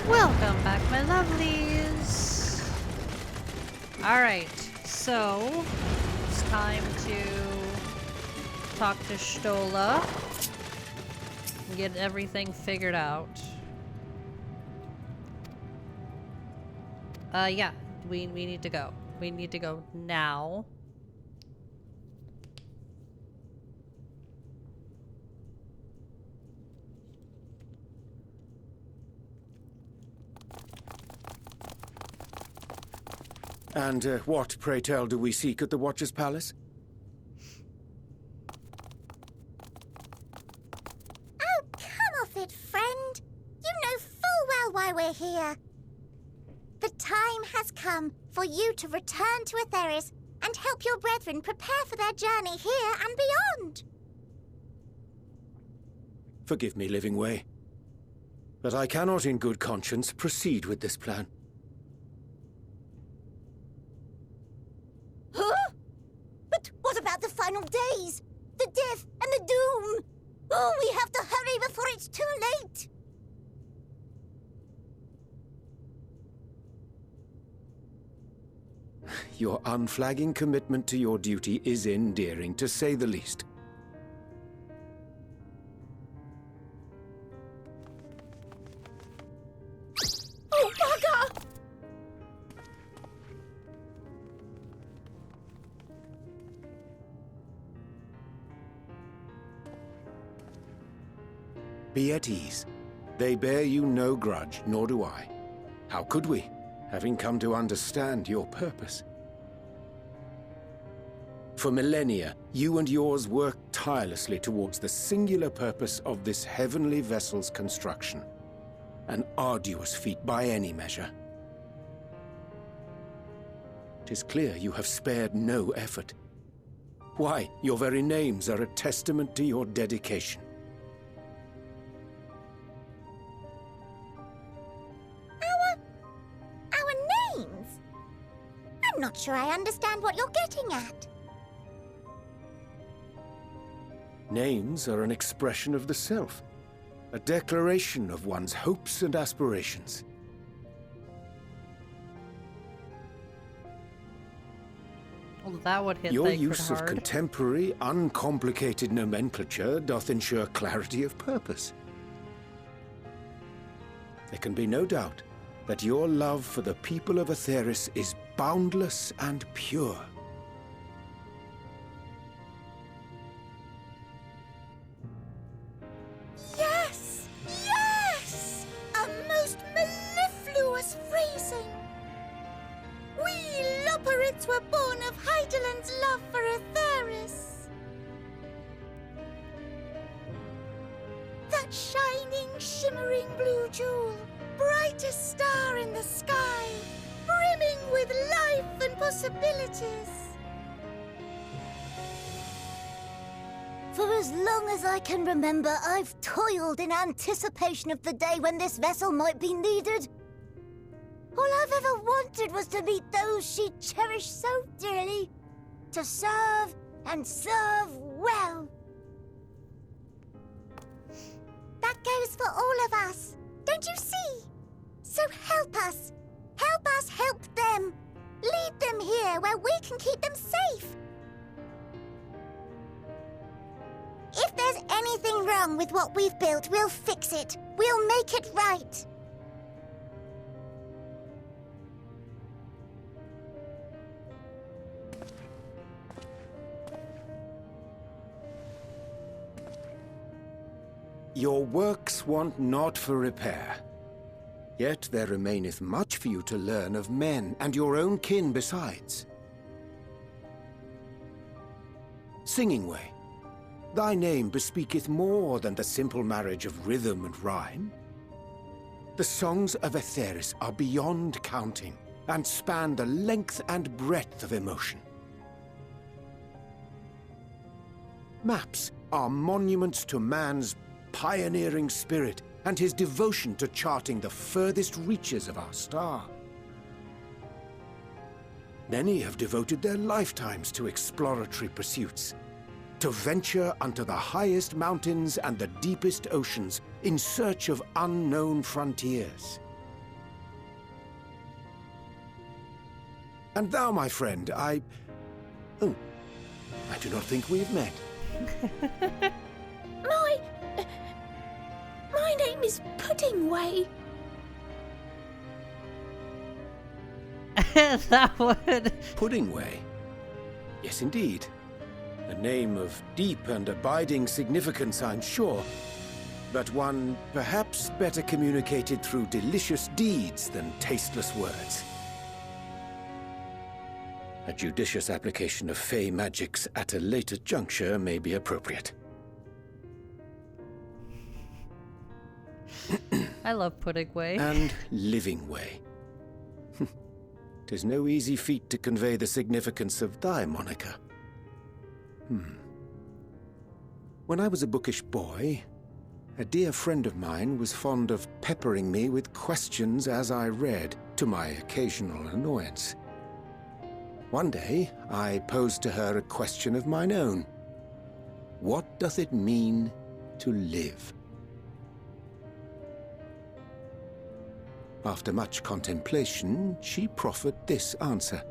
Welcome back, my lovelies! Alright, so it's time to talk to Stola and get everything figured out. Yeah, we need to go. We need to go now. And what, pray tell, do we seek at the Watcher's Palace? Oh, come off it, friend. You know full well why we're here. The time has come for you to return to Etheris and help your brethren prepare for their journey here and beyond. Forgive me, Living Way, but I cannot in good conscience proceed with this plan. Huh? But what about the final days? The death and the doom? Oh, we have to hurry before it's too late. Your unflagging commitment to your duty is endearing, to say the least. Oh, bugger! Be at ease. They bear you no grudge, nor do I. How could we, having come to understand your purpose? For millennia, you and yours worked tirelessly towards the singular purpose of this heavenly vessel's construction. An arduous feat by any measure. 'Tis clear you have spared no effort. Why, your very names are a testament to your dedication. Our names? I'm not sure I understand what you're getting at. Names are an expression of the self, a declaration of one's hopes and aspirations. Well, that would hit Your Thancred use of hard. contemporary, uncomplicated nomenclature doth ensure clarity of purpose. There can be no doubt that your love for the people of Etheris is boundless and pure. Yes! Yes! A most mellifluous phrasing! We Loperids were born of Heideland's love for Etheris. That shining, shimmering blue jewel, brightest star in the sky, brimming with life and possibilities. For as long as I can remember, I've toiled in anticipation of the day when this vessel might be needed. All I've ever wanted was to meet those she cherished so dearly, to serve and serve well. That goes for all of us, don't you see? So help us help them. Lead them here where we can keep them safe. If there's anything wrong with what we've built, we'll fix it. We'll make it right. Your works want not for repair. Yet there remaineth much for you to learn of men, and your own kin besides. Singing Way, thy name bespeaketh more than the simple marriage of rhythm and rhyme. The songs of Etheris are beyond counting, and span the length and breadth of emotion. Maps are monuments to man's pioneering spirit and his devotion to charting the furthest reaches of our star. Many have devoted their lifetimes to exploratory pursuits, to venture unto the highest mountains and the deepest oceans in search of unknown frontiers. And thou, my friend, Oh, I do not think we've met. My name is Puddingway. That would... Puddingway? Yes, indeed. A name of deep and abiding significance, I'm sure. But one perhaps better communicated through delicious deeds than tasteless words. A judicious application of fey magics at a later juncture may be appropriate. I love Puddingway. And living way. 'Tis no easy feat to convey the significance of thy moniker. When I was a bookish boy, a dear friend of mine was fond of peppering me with questions as I read, to my occasional annoyance. One day, I posed to her a question of mine own. What doth it mean to live? After much contemplation, she proffered this answer.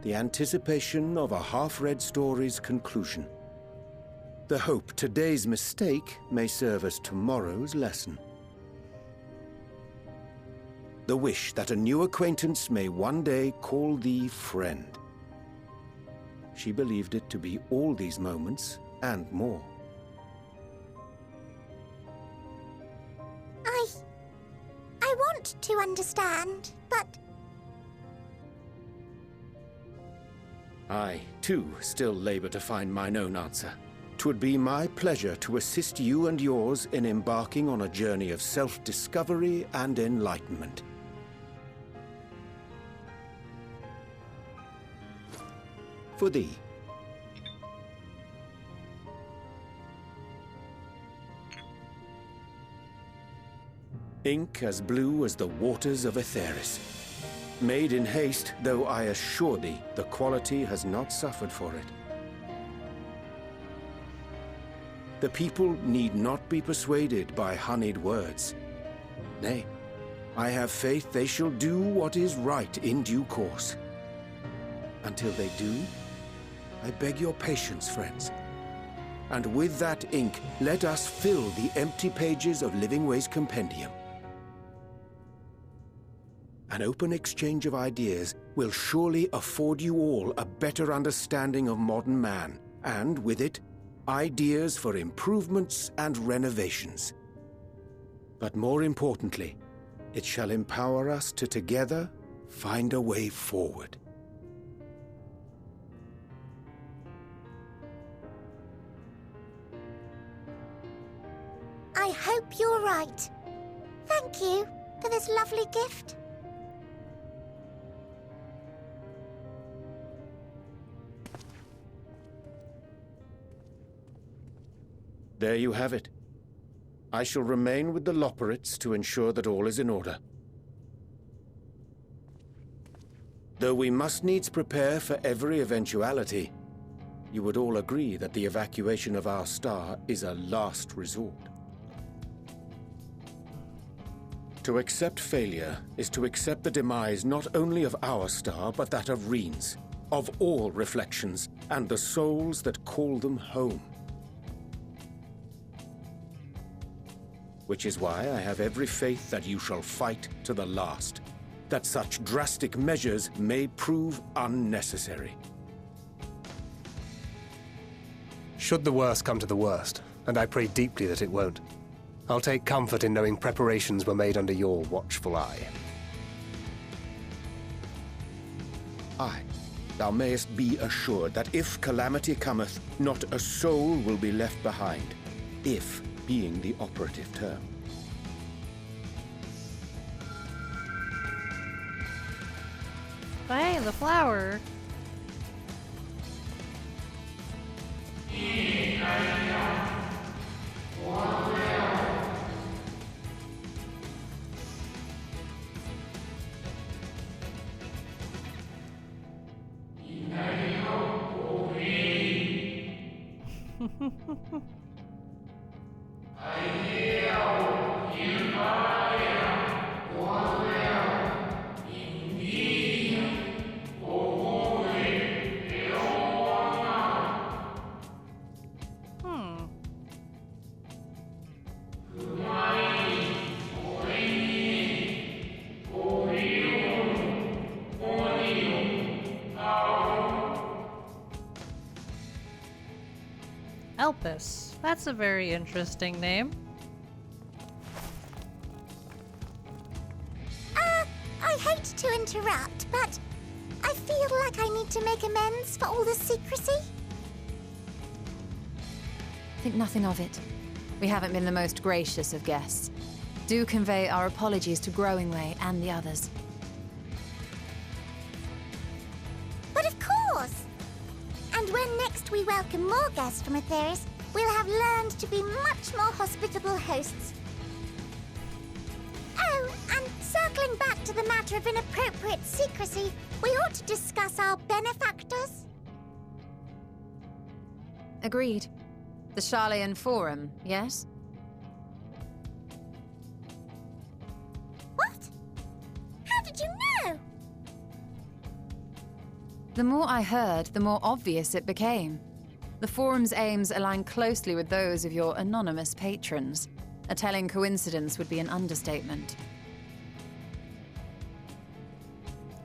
The anticipation of a half-read story's conclusion. The hope today's mistake may serve as tomorrow's lesson. The wish that a new acquaintance may one day call thee friend. She believed it to be all these moments and more. I want to understand, but... I, too, still labor to find mine own answer. 'Twould be my pleasure to assist you and yours in embarking on a journey of self-discovery and enlightenment. For thee. Ink as blue as the waters of Aetheris. Made in haste, though I assure thee, the quality has not suffered for it. The people need not be persuaded by honeyed words. Nay, I have faith they shall do what is right in due course. Until they do, I beg your patience, friends. And with that ink, let us fill the empty pages of Livingway's compendium. An open exchange of ideas will surely afford you all a better understanding of modern man, and with it, ideas for improvements and renovations. But more importantly, it shall empower us to together find a way forward. I hope you're right. Thank you for this lovely gift. There you have it. I shall remain with the Loporrits to ensure that all is in order. Though we must needs prepare for every eventuality, you would all agree that the evacuation of our star is a last resort. To accept failure is to accept the demise not only of our star, but that of Reen's, of all reflections, and the souls that call them home. Which is why I have every faith that you shall fight to the last, that such drastic measures may prove unnecessary. Should the worst come to the worst, and I pray deeply that it won't, I'll take comfort in knowing preparations were made under your watchful eye. Aye, thou mayest be assured that if calamity cometh, not a soul will be left behind, if being the operative term. Hey, the flower. about this. That's a very interesting name. I hate to interrupt, but I feel like I need to make amends for all the secrecy. Think nothing of it. We haven't been the most gracious of guests. Do convey our apologies to Growingway and the others. But of course! And when next we welcome more guests from Aetheris, we'll have learned to be much more hospitable hosts. Oh, and circling back to the matter of inappropriate secrecy, we ought to discuss our benefactors. Agreed. The Charlayan Forum, yes? What? How did you know? The more I heard, the more obvious it became. The Forum's aims align closely with those of your anonymous patrons. A telling coincidence would be an understatement.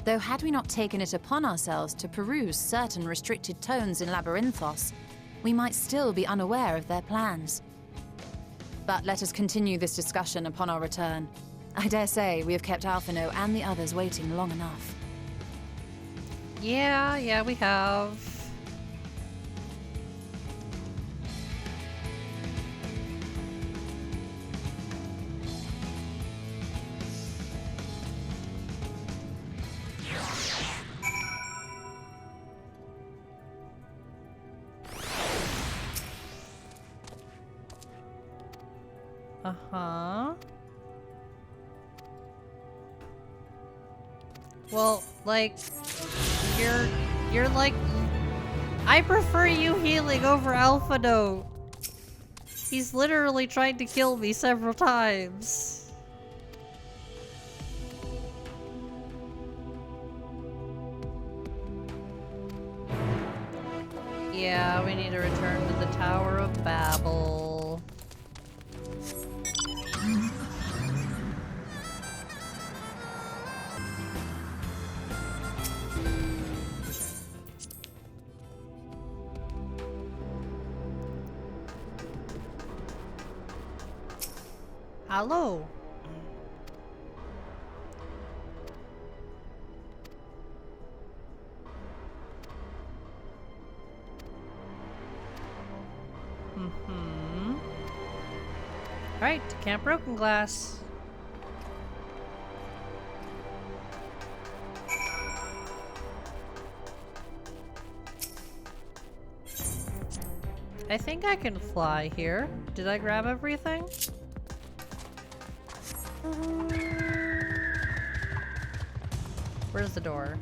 Though had we not taken it upon ourselves to peruse certain restricted tones in Labyrinthos, we might still be unaware of their plans. But let us continue this discussion upon our return. I dare say we have kept Alphino and the others waiting long enough. Yeah, we have. Uh-huh. Well, like, you're like, I prefer you healing over Alphino. He's literally tried to kill me several times. Yeah, we need to return to the Tower of Babel. Hello. Alright, to Camp Broken Glass. I think I can fly here. Did I grab everything? Where's the door?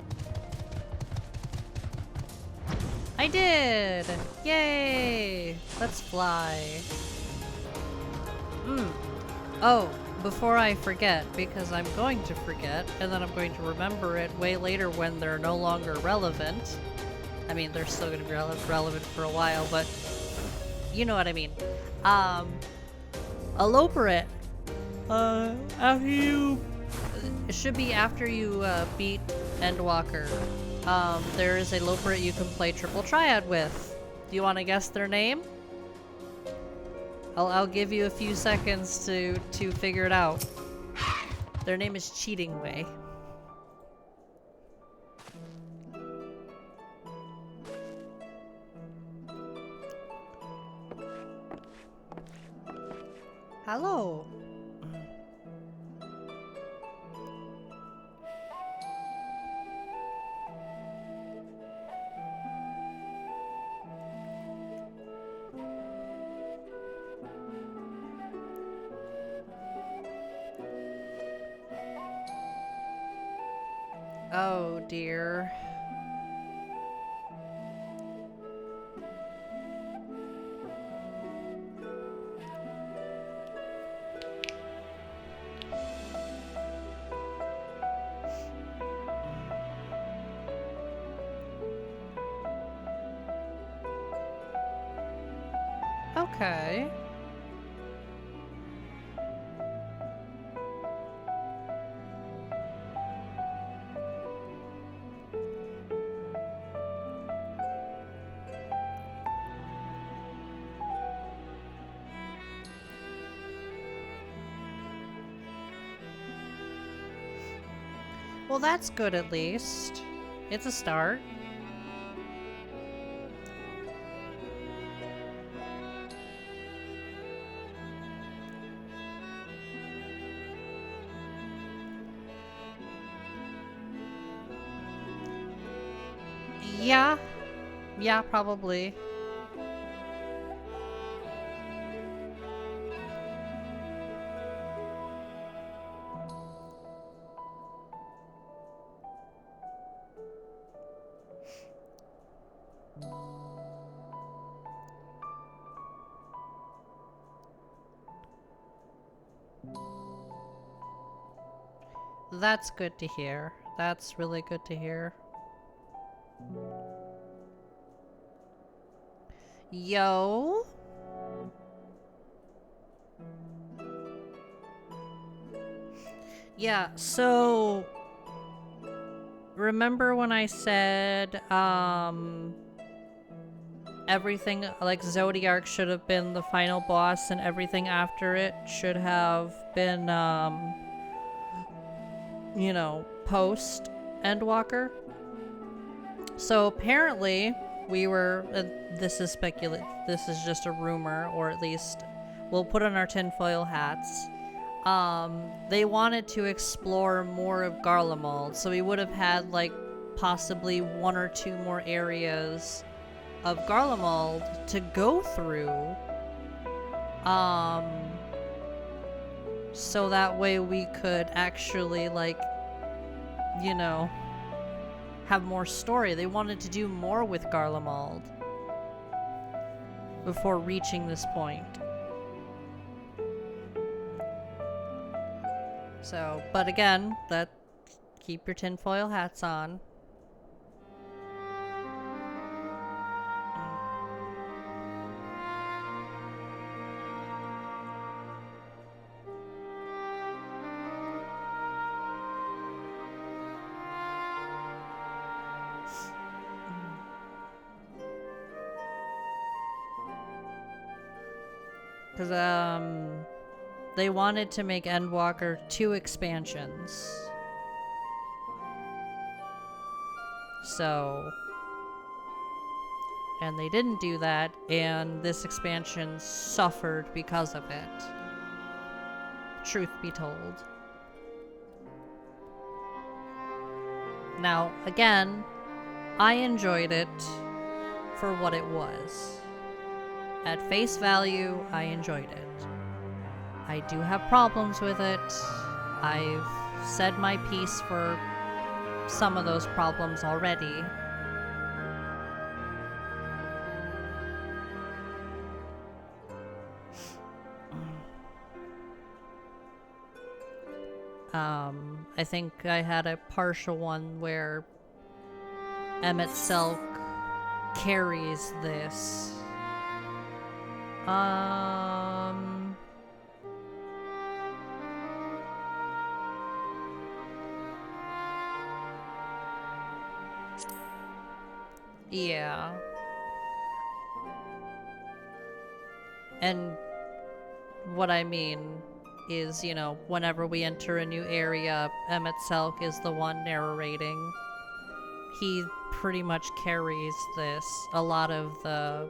I did! Yay! Let's fly. Oh, before I forget, because I'm going to forget, and then I'm going to remember it way later when they're no longer relevant. I mean, they're still going to be relevant for a while, but you know what I mean. Aloperate. After you... It should be after you beat Endwalker. There is a Loperate you can play Triple Triad with. Do you want to guess their name? I'll give you a few seconds to figure it out. Their name is Cheating Way. Hello. Oh dear. Okay. Well, that's good at least. It's a start. Yeah. Yeah, probably. That's good to hear. That's really good to hear. Yo? Yeah, so remember when I said everything like Zodiark should have been the final boss and everything after it should have been you know, post Endwalker? So apparently we were this is this is just a rumor, or at least we'll put on our tinfoil hats. They wanted to explore more of Garlemald, so we would have had like possibly 1 or 2 more areas of Garlemald to go through. So that way we could actually, like, you know, have more story. They wanted to do more with Garlemald before reaching this point. So, but again, keep your tinfoil hats on. Because, they wanted to make Endwalker 2 expansions. So... And they didn't do that, and this expansion suffered because of it. Truth be told. Now, again, I enjoyed it for what it was. At face value, I enjoyed it. I do have problems with it. I've said my piece for some of those problems already. I think I had a partial one where Emmett Selk carries this. Yeah. And what I mean is, you know, whenever we enter a new area, Emmett Selk is the one narrating. He pretty much carries a lot of the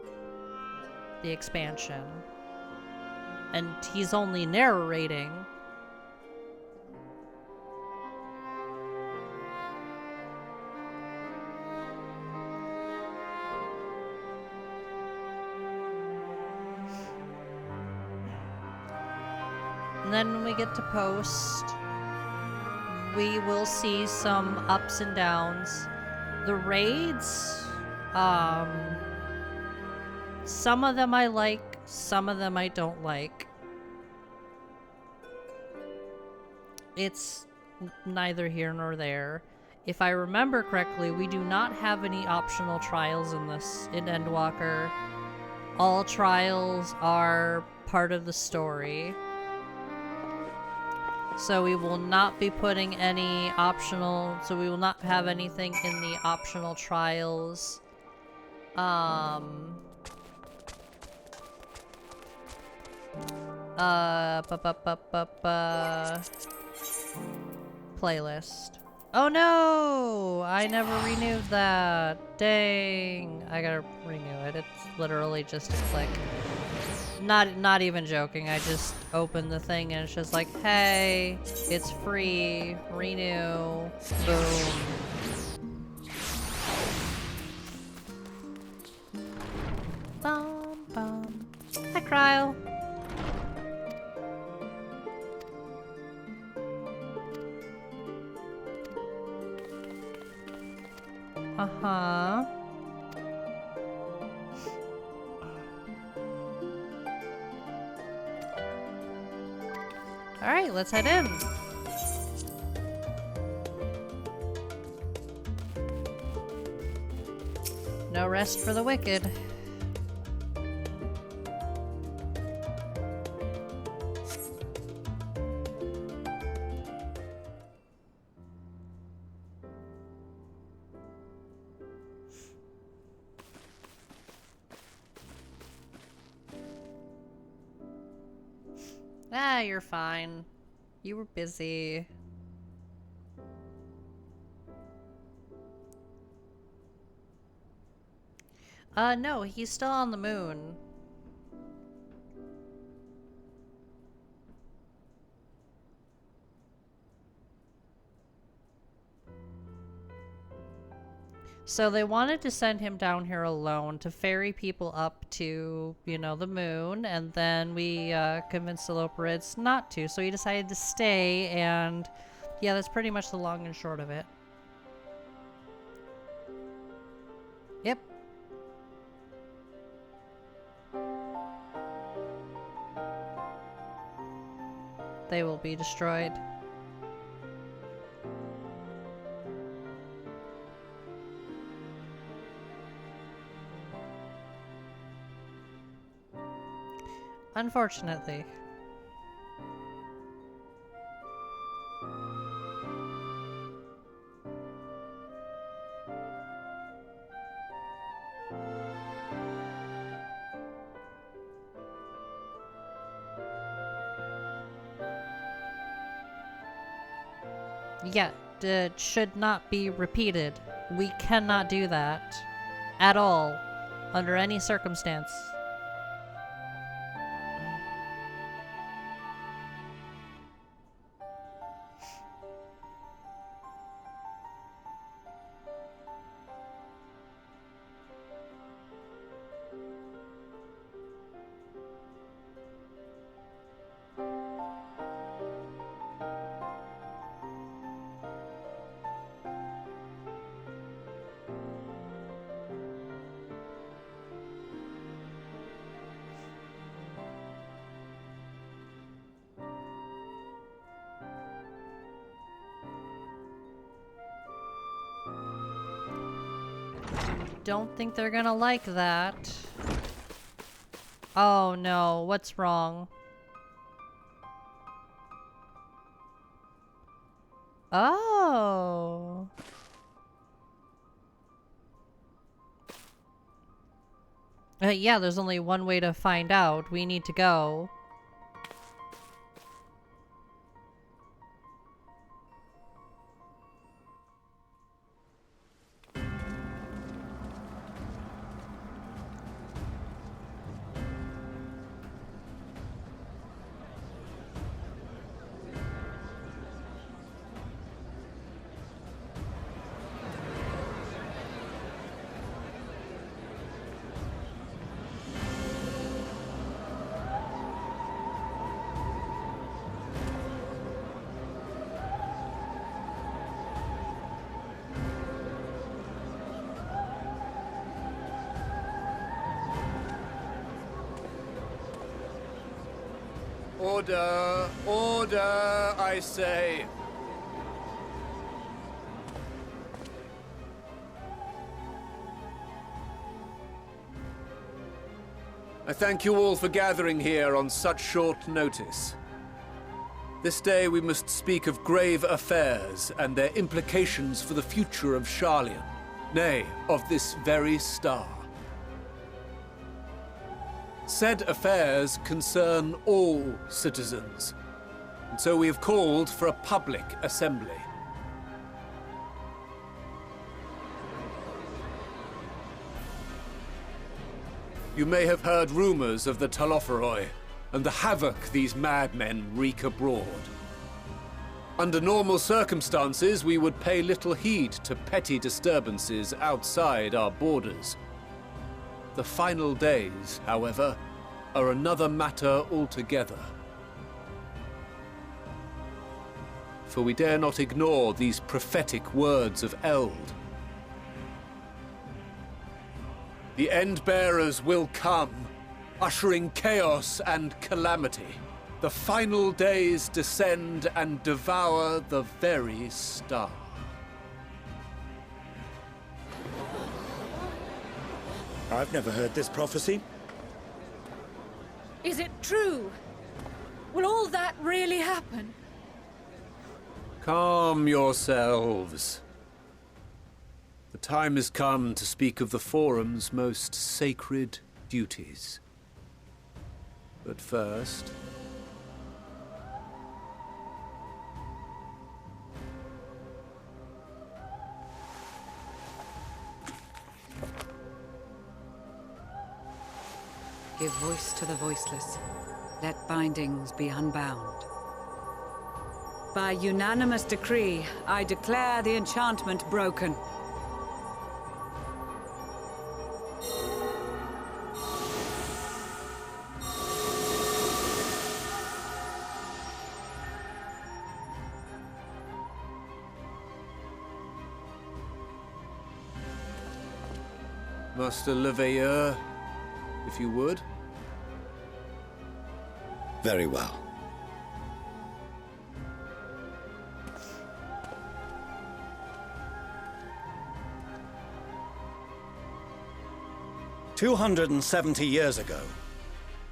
expansion. And he's only narrating. And then when we get to post, we will see some ups and downs. The raids, some of them I like, some of them I don't like. It's neither here nor there. If I remember correctly, we do not have any optional trials in Endwalker. All trials are part of the story. So we will not be putting any optional, so we will not have anything in the optional trials. Playlist. Oh no! I never renewed that. Dang. I gotta renew it. It's literally just a click. Not even joking. I just opened the thing and it's just like, hey, it's free. Renew. Boom. Bum, bum. Hi, Cryle. Uh-huh. Alright, let's head in. No rest for the wicked. Ah, you're fine. You were busy. No, he's still on the moon. So they wanted to send him down here alone to ferry people up to, you know, the moon, and then we convinced the Loperids not to, so he decided to stay, and yeah, that's pretty much the long and short of it. Yep. They will be destroyed. Unfortunately. Yeah, it should not be repeated. We cannot do that. At all. Under any circumstance. Don't think they're gonna like that. Oh no, what's wrong? Oh. Yeah, there's only one way to find out. We need to go. Order! Order, I say! I thank you all for gathering here on such short notice. This day we must speak of grave affairs and their implications for the future of Sharlayan, nay, of this very star. Said affairs concern all citizens, and so we have called for a public assembly. You may have heard rumors of the Telophoroi and the havoc these madmen wreak abroad. Under normal circumstances, we would pay little heed to petty disturbances outside our borders. The final days, however, are another matter altogether. For we dare not ignore these prophetic words of Eld. The Endbearers will come, ushering chaos and calamity. The final days descend and devour the very star. I've never heard this prophecy. Is it true? Will all that really happen? Calm yourselves. The time has come to speak of the Forum's most sacred duties. But first... Give voice to the voiceless. Let bindings be unbound. By unanimous decree, I declare the enchantment broken. Master Leveilleur, if you would. Very well. "270 years ago,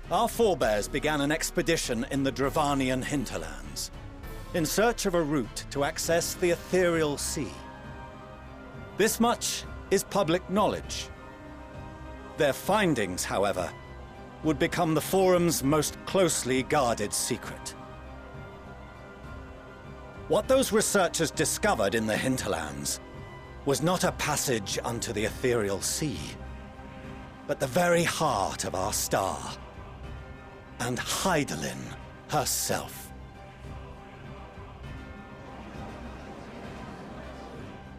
our forebears began an expedition in the Dravanian hinterlands, in search of a route to access the ethereal sea. This much is public knowledge. Their findings, however, would become the Forum's most closely guarded secret. What those researchers discovered in the hinterlands was not a passage unto the ethereal sea, but the very heart of our star, and Hydaelyn herself.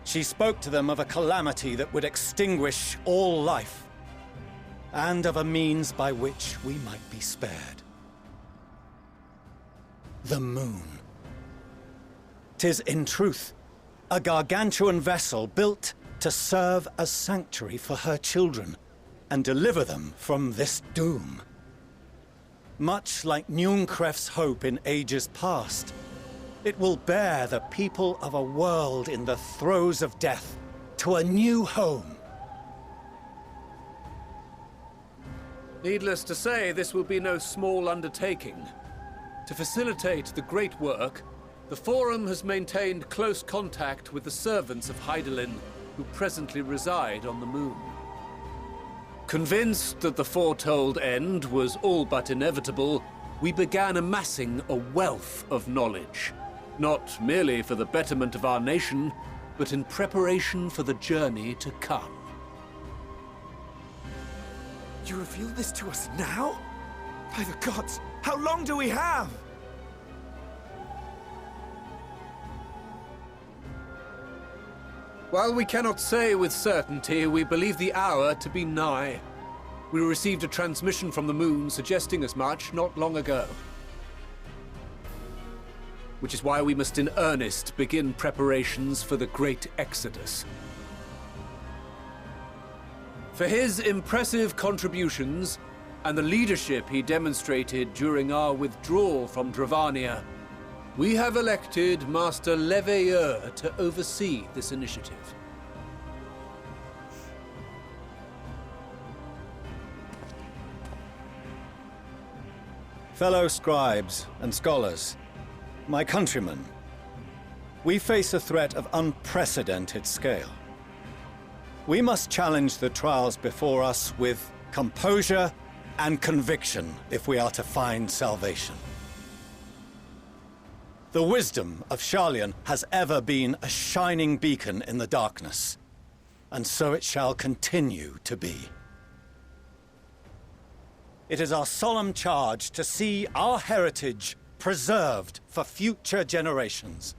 She spoke to them of a calamity that would extinguish all life, and of a means by which we might be spared. The moon. 'Tis in truth a gargantuan vessel built to serve as sanctuary for her children and deliver them from this doom. Much like Nunkref's hope in ages past, it will bear the people of a world in the throes of death to a new home. Needless to say, this will be no small undertaking. To facilitate the great work, the Forum has maintained close contact with the servants of Hydaelyn, who presently reside on the moon. Convinced that the foretold end was all but inevitable, we began amassing a wealth of knowledge, not merely for the betterment of our nation, but in preparation for the journey to come. You reveal this to us now? By the gods, how long do we have? While we cannot say with certainty, we believe the hour to be nigh. We received a transmission from the moon suggesting as much not long ago. Which is why we must in earnest begin preparations for the great exodus. For his impressive contributions and the leadership he demonstrated during our withdrawal from Dravania, we have elected Master Leveilleur to oversee this initiative. Fellow scribes and scholars, my countrymen, we face a threat of unprecedented scale. We must challenge the trials before us with composure and conviction if we are to find salvation. The wisdom of Sharlayan has ever been a shining beacon in the darkness, and so it shall continue to be. it is our solemn charge to see our heritage preserved for future generations.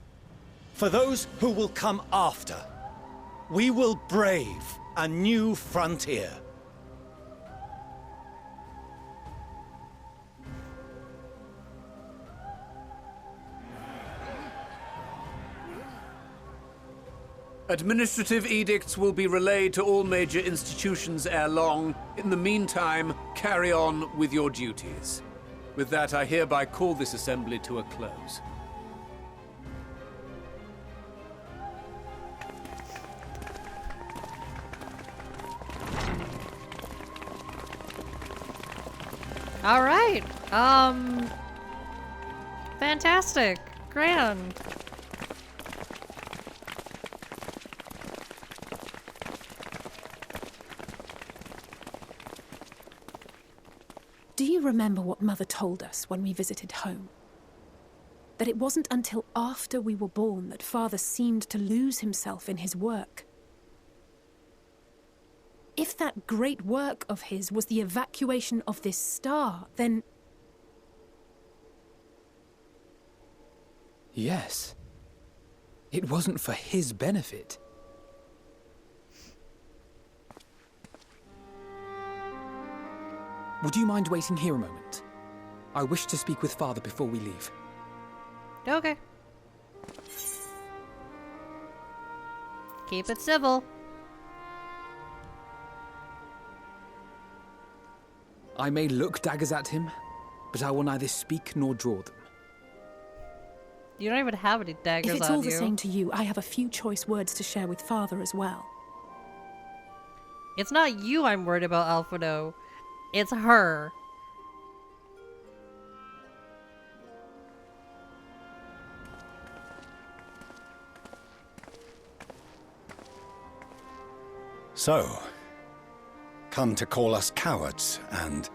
For those who will come after, we will brave a new frontier. Administrative edicts will be relayed to all major institutions ere long. In the meantime, carry on with your duties. With that, I hereby call this assembly to a close. All right. Fantastic. Grand. Do you remember what Mother told us when we visited home? That it wasn't until after we were born that Father seemed to lose himself in his work. If that great work of his was the evacuation of this star, then... Yes. It wasn't for his benefit. Would you mind waiting here a moment? I wish to speak with Father before we leave. Okay. Keep it civil. I may look daggers at him, but I will neither speak nor draw them. You don't even have any daggers on you. If it's all the same to you, I have a few choice words to share with Father as well. It's not you I'm worried about, Alfredo. It's her. So, come to call us cowards and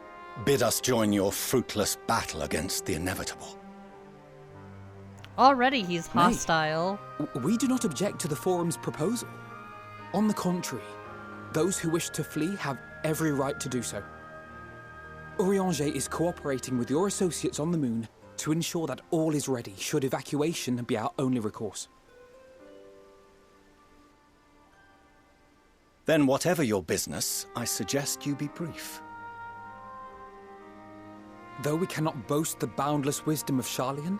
bid us join your fruitless battle against the inevitable. Already he's hostile. We do not object to the Forum's proposal. On the contrary, those who wish to flee have every right to do so. Urianger is cooperating with your associates on the moon to ensure that all is ready should evacuation be our only recourse. Then whatever your business, I suggest you be brief. Though we cannot boast the boundless wisdom of Sharlayan,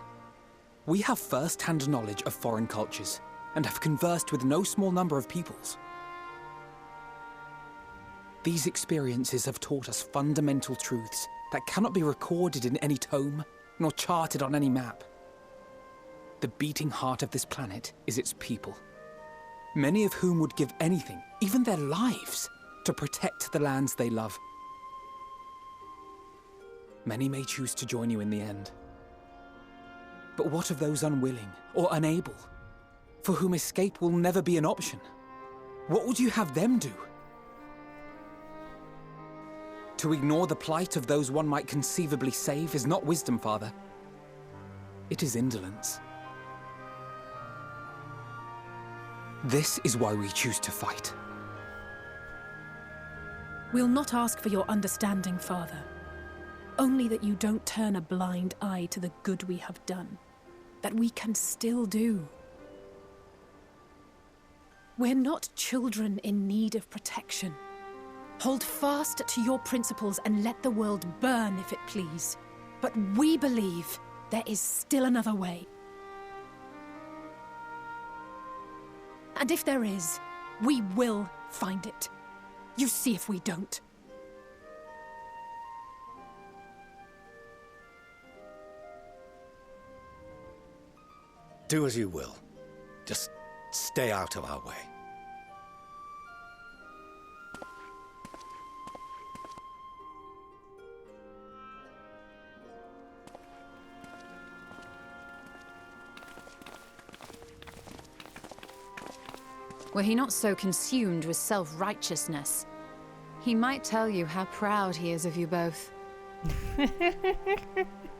we have first-hand knowledge of foreign cultures and have conversed with no small number of peoples. These experiences have taught us fundamental truths that cannot be recorded in any tome, nor charted on any map. The beating heart of this planet is its people, many of whom would give anything, even their lives, to protect the lands they love. Many may choose to join you in the end. But what of those unwilling or unable, for whom escape will never be an option? What would you have them do? To ignore the plight of those one might conceivably save is not wisdom, Father. It is indolence. This is why we choose to fight. We'll not ask for your understanding, Father. Only that you don't turn a blind eye to the good we have done. That we can still do. We're not children in need of protection. Hold fast to your principles and let the world burn if it please. But we believe there is still another way. And if there is, we will find it. You see if we don't. Do as you will. Just stay out of our way. Were he not so consumed with self-righteousness, he might tell you how proud he is of you both.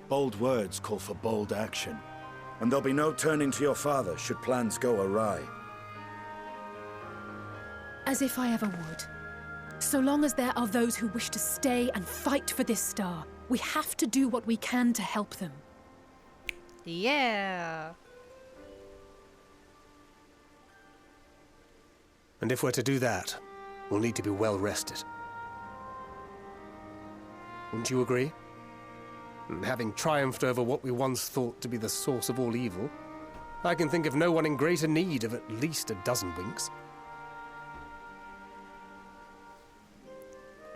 Bold words call for bold action. And there'll be no turning to your father should plans go awry. As if I ever would. So long as there are those who wish to stay and fight for this star, we have to do what we can to help them. Yeah. And if we're to do that, we'll need to be well rested. Wouldn't you agree? And having triumphed over what we once thought to be the source of all evil, I can think of no one in greater need of at least a dozen winks.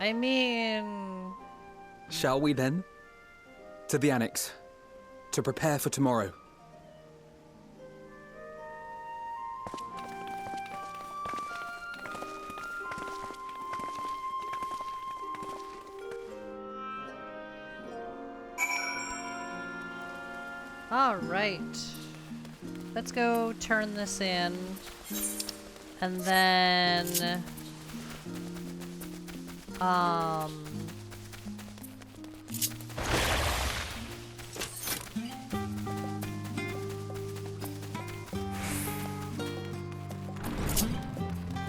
I mean... Shall we then? To the Annex. To prepare for tomorrow. All right. Let's go turn this in. And then... And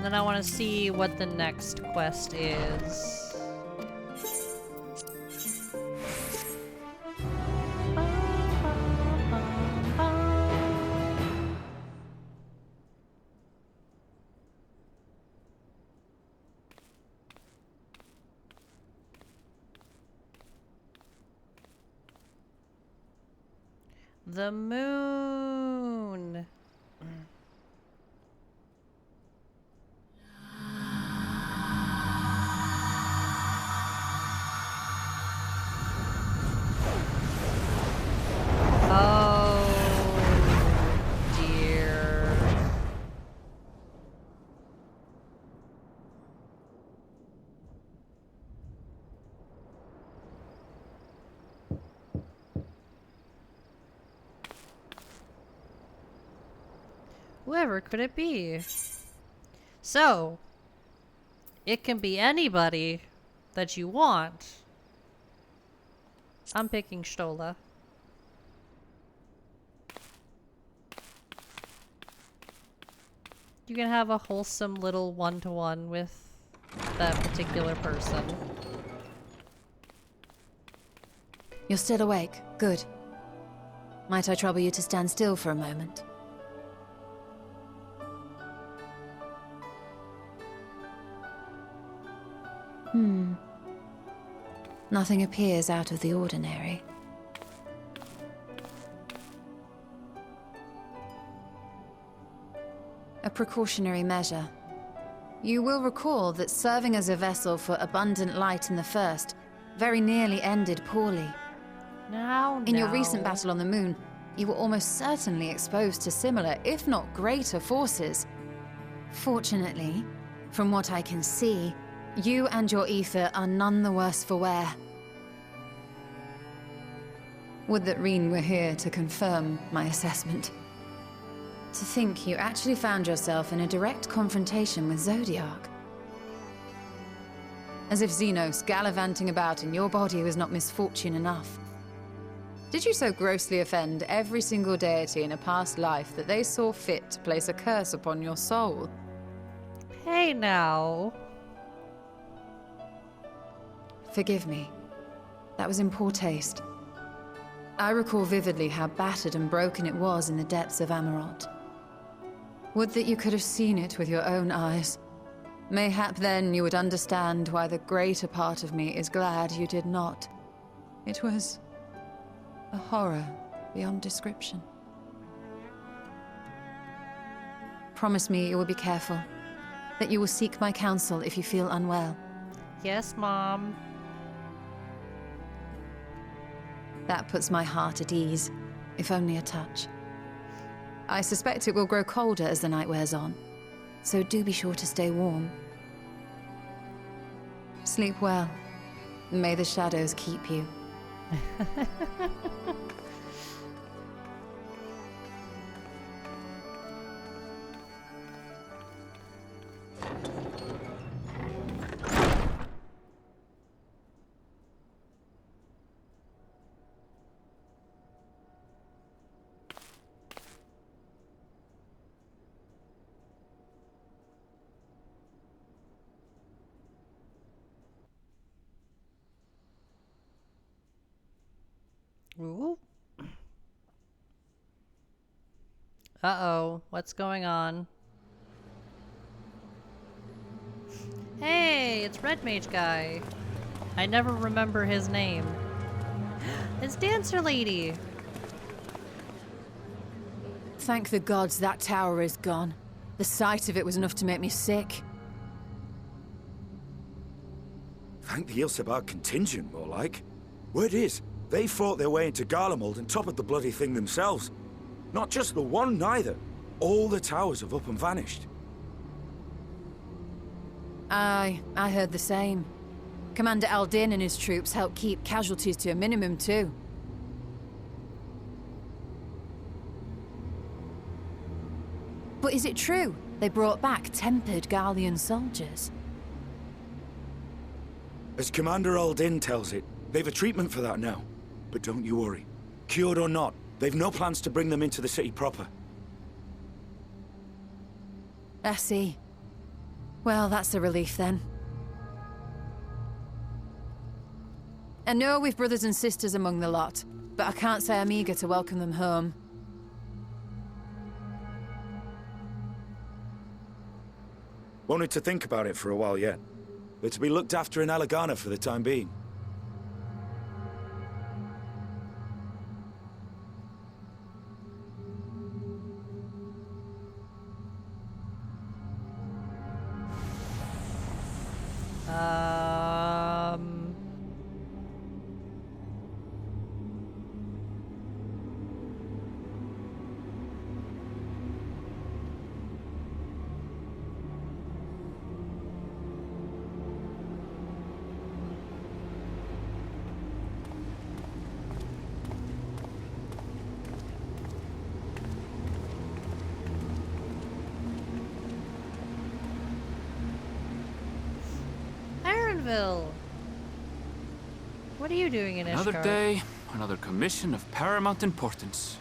then I want to see what the next quest is. The moon. Oh dear. Whoever could it be? So, it can be anybody that you want. I'm picking Stola. You can have a wholesome little one-to-one with that particular person. You're still awake. Good. Might I trouble you to stand still for a moment? Nothing appears out of the ordinary. A precautionary measure. You will recall that serving as a vessel for abundant light in the First very nearly ended poorly. In your recent battle on the moon, you were almost certainly exposed to similar, if not greater, forces. Fortunately, from what I can see, you and your ether are none the worse for wear. Would that Reen were here to confirm my assessment. To think you actually found yourself in a direct confrontation with Zodiac. As if Xenos gallivanting about in your body was not misfortune enough. Did you so grossly offend every single deity in a past life that they saw fit to place a curse upon your soul? Hey now. Forgive me. That was in poor taste. I recall vividly how battered and broken it was in the depths of Amarot. Would that you could have seen it with your own eyes. Mayhap then you would understand why the greater part of me is glad you did not. It was a horror beyond description. Promise me you will be careful, that you will seek my counsel if you feel unwell. Yes, Mom. That puts my heart at ease, if only a touch. I suspect it will grow colder as the night wears on, so do be sure to stay warm. Sleep well. May the shadows keep you. Uh-oh, what's going on? Hey, it's Red Mage Guy. I never remember his name. It's Dancer Lady. Thank the gods that tower is gone. The sight of it was enough to make me sick. Thank the Ilsebar contingent, more like. Word is, they fought their way into Garlemald and toppled the bloody thing themselves. Not just the one, neither. All the towers have up and vanished. Aye, I heard the same. Commander Aldin and his troops helped keep casualties to a minimum, too. But is it true they brought back tempered Garlean soldiers? As Commander Aldin tells it, they've a treatment for that now. But don't you worry. Cured or not, they've no plans to bring them into the city proper. I see. Well, that's a relief then. I know we've brothers and sisters among the lot, but I can't say I'm eager to welcome them home. Wanted to think about it for a while yet. They're to be looked after in Alagana for the time being. What are you doing in Ishgard? Another day, another commission of paramount importance.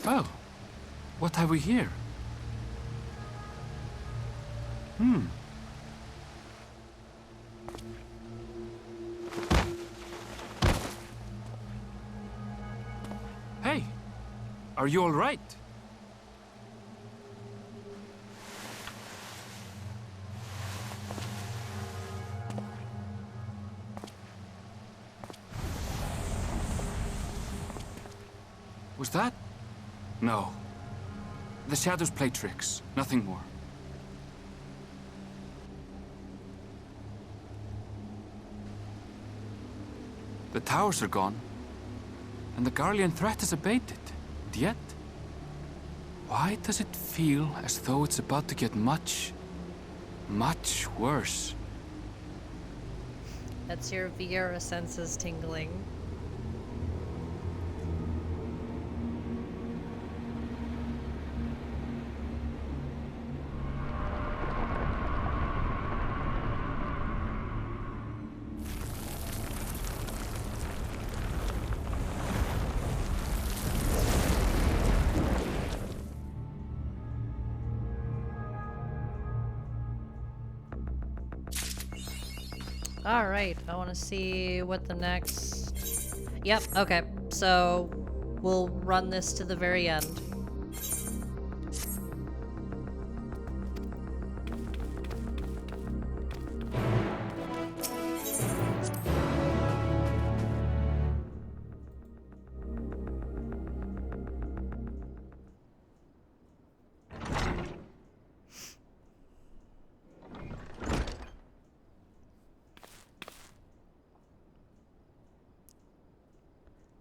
Oh, what have we here? Hey, are you all right? Was that? No. The shadows play tricks, nothing more. The towers are gone, and the Garlean threat has abated. And yet, why does it feel as though it's about to get much, much worse? That's your Viera senses tingling. Alright, I want to see what the next... Yep, okay. So, we'll run this to the very end.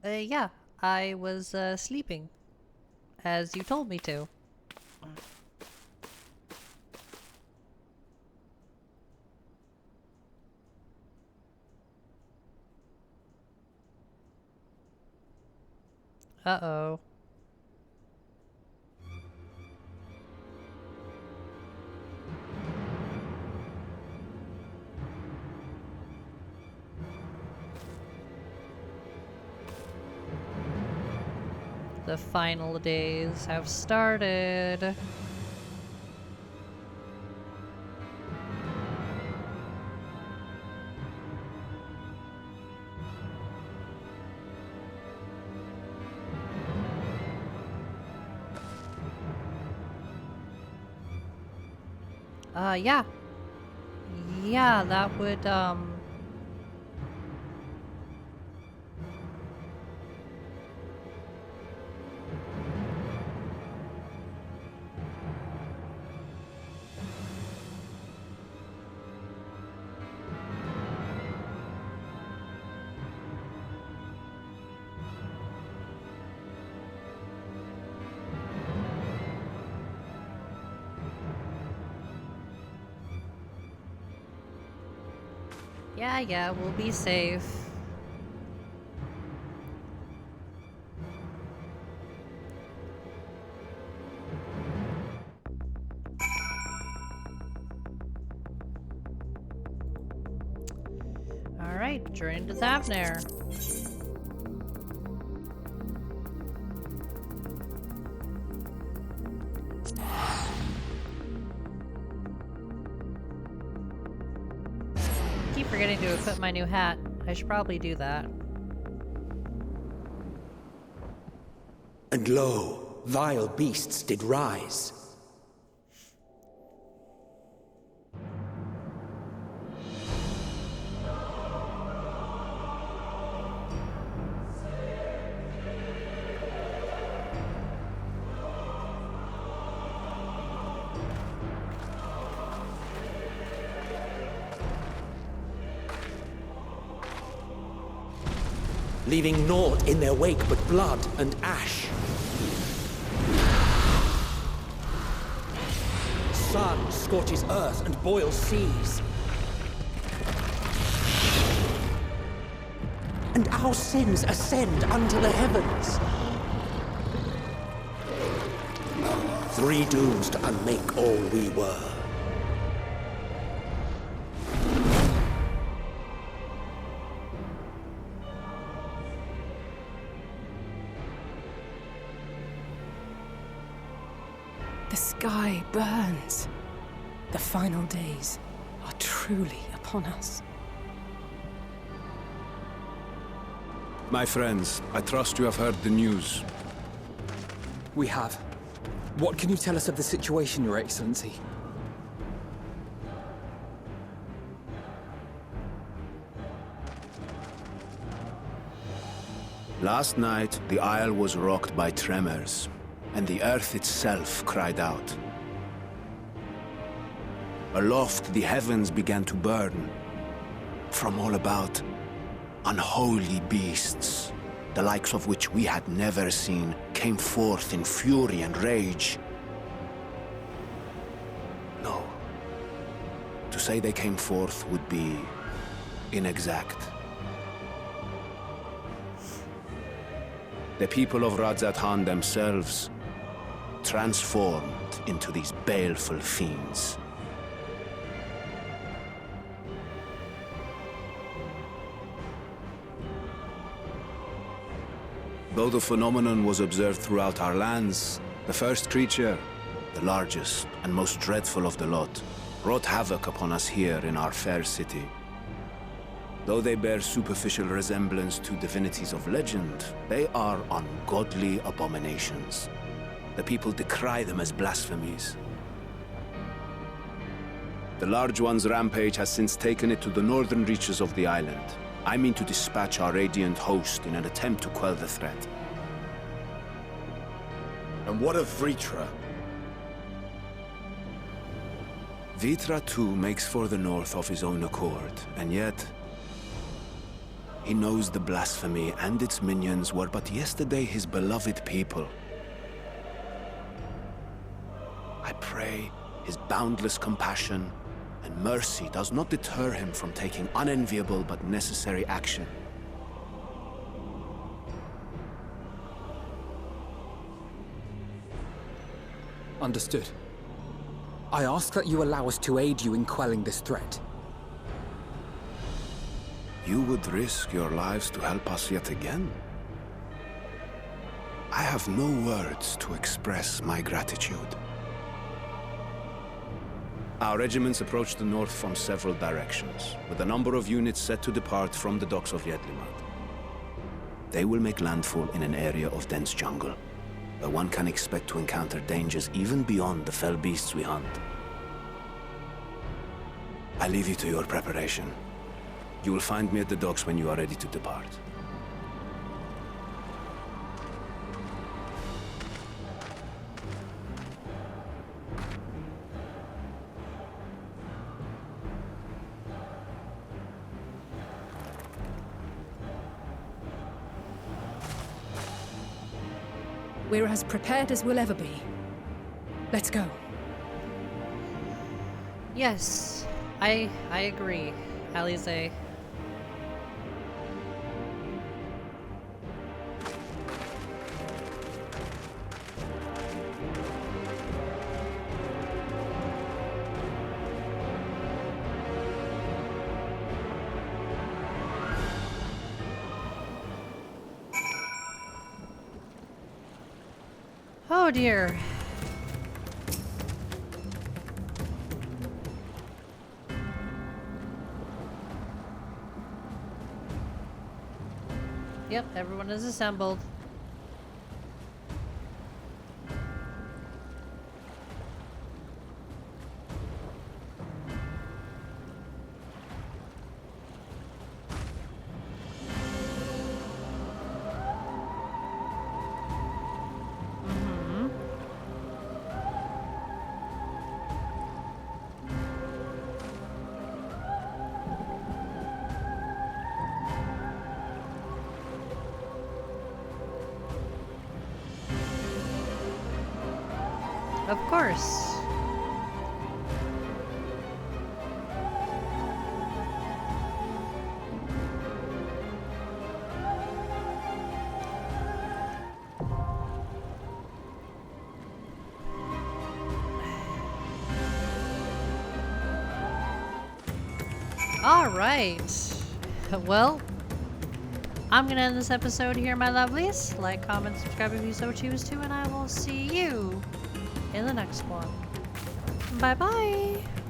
Yeah, I was sleeping, as you told me to. Uh-oh. The final days have started. Yeah. Yeah, that would, yeah, we'll be safe. Alright, journey to Thavnair. Keep forgetting to equip my new hat. I should probably do that. And lo, vile beasts did rise. Leaving naught in their wake but blood and ash. Sun scorches earth and boils seas. And our sins ascend unto the heavens. Three dooms to unmake all we were. The sky burns. The final days are truly upon us. My friends, I trust you have heard the news. We have. What can you tell us of the situation, Your Excellency? Last night, the Isle was rocked by tremors, and the earth itself cried out. Aloft, the heavens began to burn. From all about, unholy beasts, the likes of which we had never seen, came forth in fury and rage. No. To say they came forth would be inexact. The people of Radzat-Han themselves transformed into these baleful fiends. Though the phenomenon was observed throughout our lands, the first creature, the largest and most dreadful of the lot, wrought havoc upon us here in our fair city. Though they bear superficial resemblance to divinities of legend, they are ungodly abominations. The people decry them as blasphemies. The Large One's rampage has since taken it to the northern reaches of the island. I mean to dispatch our radiant host in an attempt to quell the threat. And what of Vritra? Vritra too makes for the north of his own accord, and yet he knows the blasphemy and its minions were but yesterday his beloved people. I pray his boundless compassion and mercy does not deter him from taking unenviable but necessary action. Understood. I ask that you allow us to aid you in quelling this threat. You would risk your lives to help us yet again? I have no words to express my gratitude. Our regiments approach the north from several directions, with a number of units set to depart from the docks of Yedlimat. They will make landfall in an area of dense jungle, where one can expect to encounter dangers even beyond the fell beasts we hunt. I leave you to your preparation. You will find me at the docks when you are ready to depart. We're as prepared as we'll ever be. Let's go. Yes, I agree, Alize. Oh dear. Yep, everyone is assembled. Of course. All right. Well, I'm gonna end this episode here, my lovelies. Like, comment, subscribe if you so choose to, and I will see you in the next one. Bye-bye.